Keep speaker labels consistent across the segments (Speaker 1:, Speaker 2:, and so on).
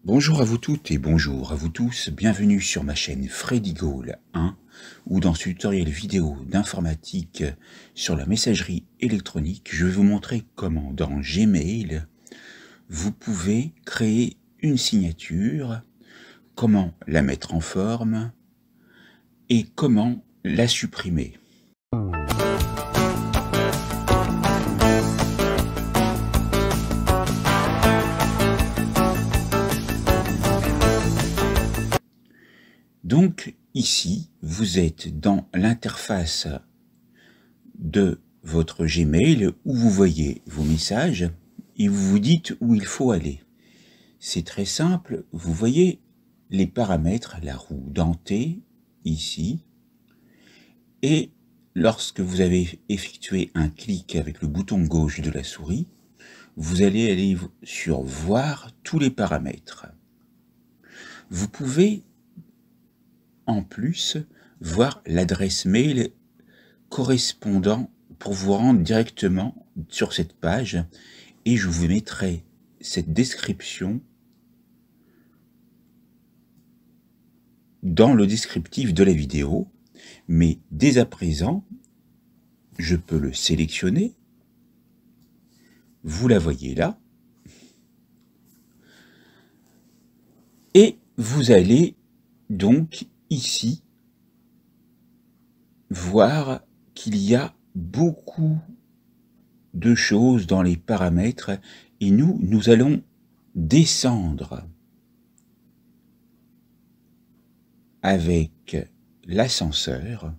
Speaker 1: Bonjour à vous toutes et bonjour à vous tous, bienvenue sur ma chaîne Freddy Gall 1, où dans ce tutoriel vidéo d'informatique sur la messagerie électronique, je vais vous montrer comment dans Gmail, vous pouvez créer une signature, comment la mettre en forme et comment la supprimer. Donc ici, vous êtes dans l'interface de votre Gmail où vous voyez vos messages et vous vous dites où il faut aller. C'est très simple, vous voyez les paramètres, la roue dentée ici, et lorsque vous avez effectué un clic avec le bouton gauche de la souris, vous allez aller sur voir tous les paramètres. Vous pouvez en plus voir l'adresse mail correspondant pour vous rendre directement sur cette page, et je vous mettrai cette description dans le descriptif de la vidéo, mais dès à présent, je peux le sélectionner. Vous la voyez là. Et vous allez donc ici voir qu'il y a beaucoup de choses dans les paramètres et nous allons descendre avec l'ascenseur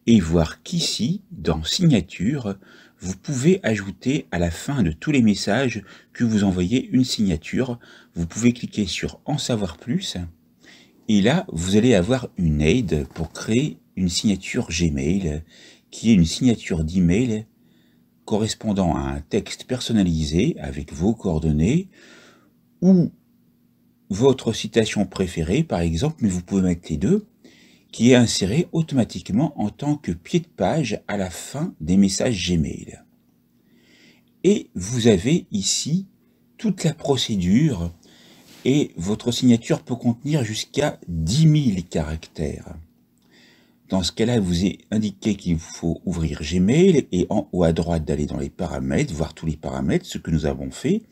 Speaker 1: et voir qu'ici, dans signature, vous pouvez ajouter à la fin de tous les messages que vous envoyez une signature. Vous pouvez cliquer sur en savoir plus et là, vous allez avoir une aide pour créer une signature Gmail qui est une signature d'email correspondant à un texte personnalisé avec vos coordonnées ou votre citation préférée par exemple, mais vous pouvez mettre les deux, qui est inséré automatiquement en tant que pied de page à la fin des messages Gmail. Et vous avez ici toute la procédure et votre signature peut contenir jusqu'à 10 000 caractères. Dans ce cas-là, vous est indiqué qu'il faut ouvrir Gmail et en haut à droite d'aller dans les paramètres, voir tous les paramètres, ce que nous avons fait.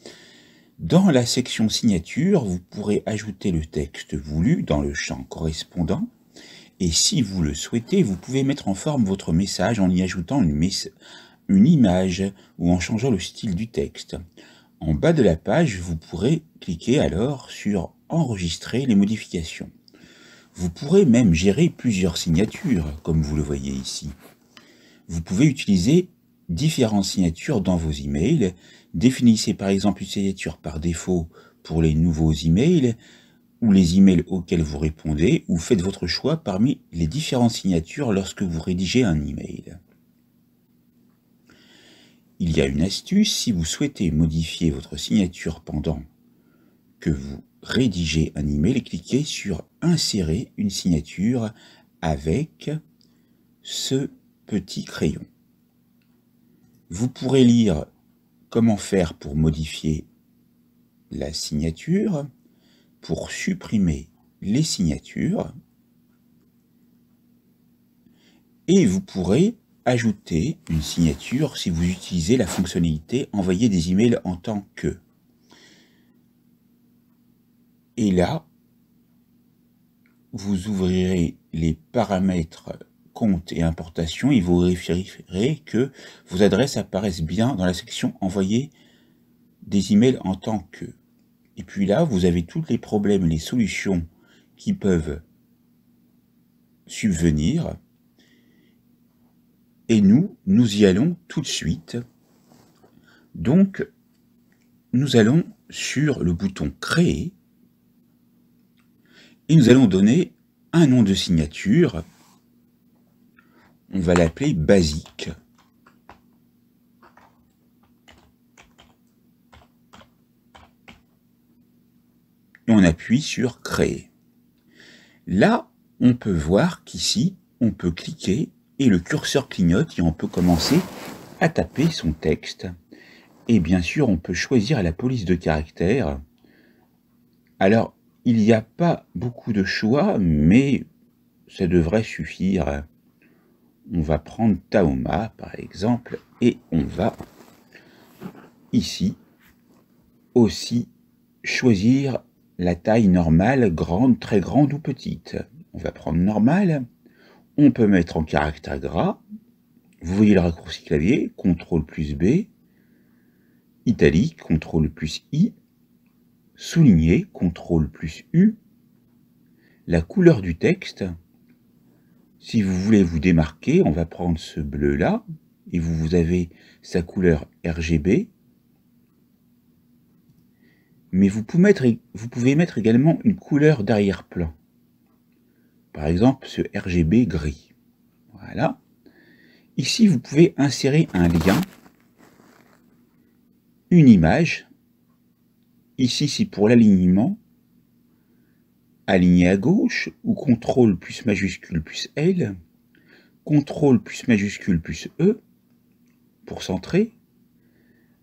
Speaker 1: Dans la section signature, vous pourrez ajouter le texte voulu dans le champ correspondant. Et si vous le souhaitez, vous pouvez mettre en forme votre message en y ajoutant une image ou en changeant le style du texte. En bas de la page, vous pourrez cliquer alors sur « Enregistrer les modifications ». Vous pourrez même gérer plusieurs signatures, comme vous le voyez ici. Vous pouvez utiliser différentes signatures dans vos emails. Définissez par exemple une signature par défaut pour les nouveaux emails ou les emails auxquels vous répondez, ou faites votre choix parmi les différentes signatures lorsque vous rédigez un email. Il y a une astuce, si vous souhaitez modifier votre signature pendant que vous rédigez un email, cliquez sur insérer une signature avec ce petit crayon. Vous pourrez lire comment faire pour modifier la signature, pour supprimer les signatures, et vous pourrez ajouter une signature si vous utilisez la fonctionnalité envoyer des emails en tant que. Et là, vous ouvrirez les paramètres compte et importation et vous vérifierez que vos adresses apparaissent bien dans la section envoyer des emails en tant que. Et puis là, vous avez tous les problèmes, les solutions qui peuvent subvenir. Et nous y allons tout de suite. Donc, nous allons sur le bouton créer et nous allons donner un nom de signature. On va l'appeler basique. Et on appuie sur créer. Là, on peut voir qu'ici, on peut cliquer et le curseur clignote et on peut commencer à taper son texte. Et bien sûr, on peut choisir la police de caractère Alors, il n'y a pas beaucoup de choix, mais ça devrait suffire. On va prendre Tahoma, par exemple, et on va ici aussi choisir la taille normale, grande, très grande ou petite. On va prendre normale. On peut mettre en caractère gras. Vous voyez le raccourci clavier, CTRL plus B, italique, CTRL plus I, souligné, CTRL plus U, la couleur du texte. Si vous voulez vous démarquer, on va prendre ce bleu-là, et vous avez sa couleur RGB. Mais vous pouvez mettre également une couleur d'arrière-plan. Par exemple, ce RGB gris. Voilà. Ici, vous pouvez insérer un lien, une image. Ici, c'est pour l'alignement. Aligner à gauche, ou CTRL plus majuscule plus L. CTRL plus majuscule plus E, pour centrer.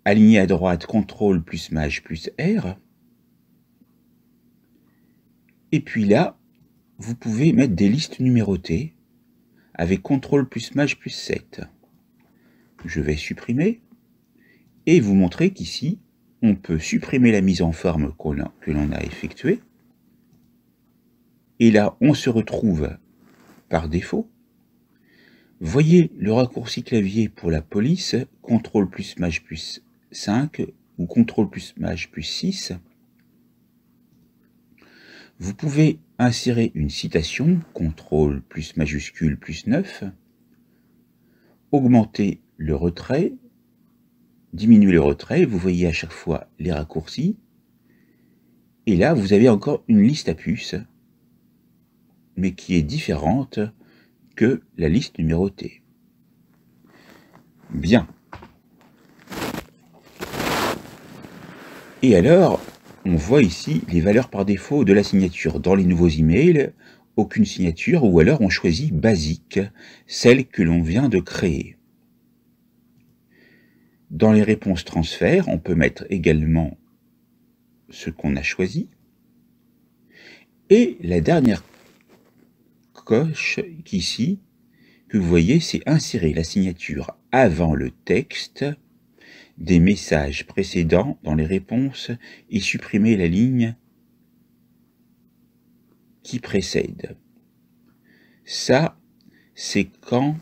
Speaker 1: Aligner à droite, CTRL plus maj plus R. Et puis là, vous pouvez mettre des listes numérotées avec CTRL plus maj plus 7. Je vais supprimer et vous montrer qu'ici, on peut supprimer la mise en forme que l'on a effectuée. Et là, on se retrouve par défaut. Voyez le raccourci clavier pour la police, CTRL plus maj plus 5 ou CTRL plus maj plus 6. Vous pouvez insérer une citation, CTRL plus majuscule plus 9, augmenter le retrait, diminuer le retrait, vous voyez à chaque fois les raccourcis, et là vous avez encore une liste à puces, mais qui est différente que la liste numérotée. Bien. Et alors, on voit ici les valeurs par défaut de la signature. Dans les nouveaux emails, aucune signature, ou alors on choisit basique, celle que l'on vient de créer. Dans les réponses transfert, on peut mettre également ce qu'on a choisi. Et la dernière coche qu'ici, que vous voyez, c'est insérer la signature avant le texte des messages précédents dans les réponses et supprimer la ligne qui précède. Ça, c'est quand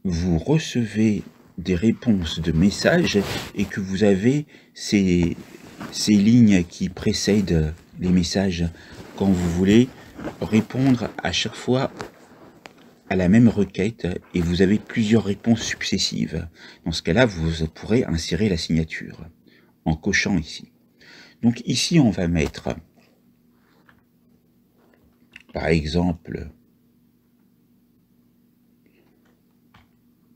Speaker 1: vous recevez des réponses de messages et que vous avez ces lignes qui précèdent les messages quand vous voulez répondre à chaque fois à la même requête et vous avez plusieurs réponses successives. Dans ce cas-là, vous pourrez insérer la signature en cochant ici. Donc ici, on va mettre, par exemple,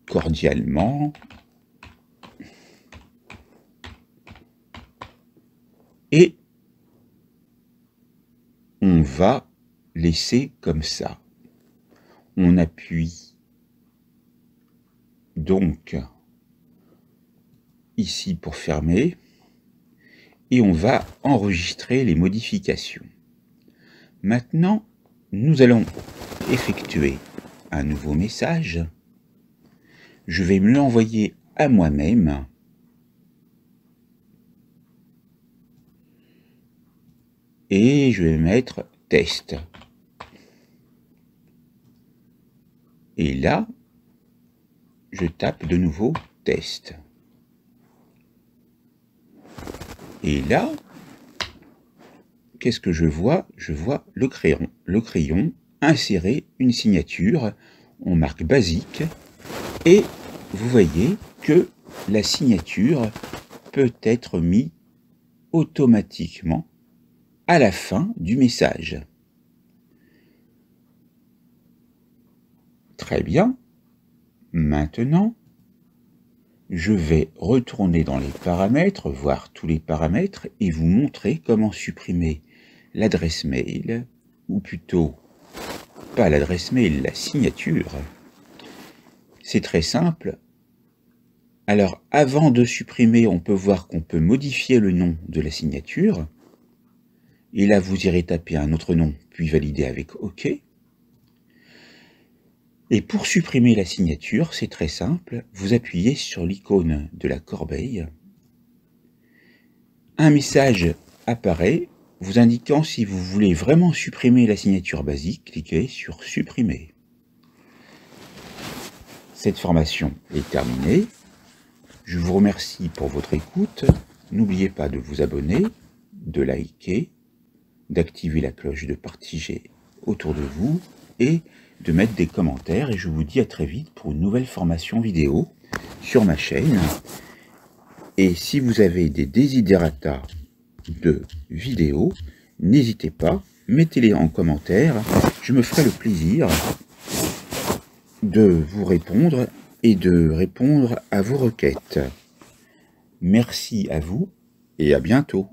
Speaker 1: cordialement, et on va laisser comme ça. On appuie donc ici pour fermer et on va enregistrer les modifications. Maintenant, nous allons effectuer un nouveau message. Je vais me l'envoyer à moi-même. Et je vais mettre test. Et là, je tape de nouveau test. Et là, qu'est-ce que je vois? Je vois le crayon. Le crayon, insérer une signature. On marque basique. Et vous voyez que la signature peut être mise automatiquement à la fin du message. Très bien. Maintenant, je vais retourner dans les paramètres, voir tous les paramètres et vous montrer comment supprimer l'adresse mail, ou plutôt, pas l'adresse mail, la signature. C'est très simple. Alors, avant de supprimer, on peut voir qu'on peut modifier le nom de la signature. Et là, vous irez taper un autre nom, puis valider avec OK. Et pour supprimer la signature, c'est très simple. Vous appuyez sur l'icône de la corbeille. Un message apparaît vous indiquant si vous voulez vraiment supprimer la signature basique. Cliquez sur Supprimer. Cette formation est terminée. Je vous remercie pour votre écoute. N'oubliez pas de vous abonner, de liker, d'activer la cloche de partager autour de vous et de mettre des commentaires. Et je vous dis à très vite pour une nouvelle formation vidéo sur ma chaîne. Et si vous avez des desiderata de vidéos, n'hésitez pas, mettez-les en commentaire. Je me ferai le plaisir de vous répondre et de répondre à vos requêtes. Merci à vous et à bientôt.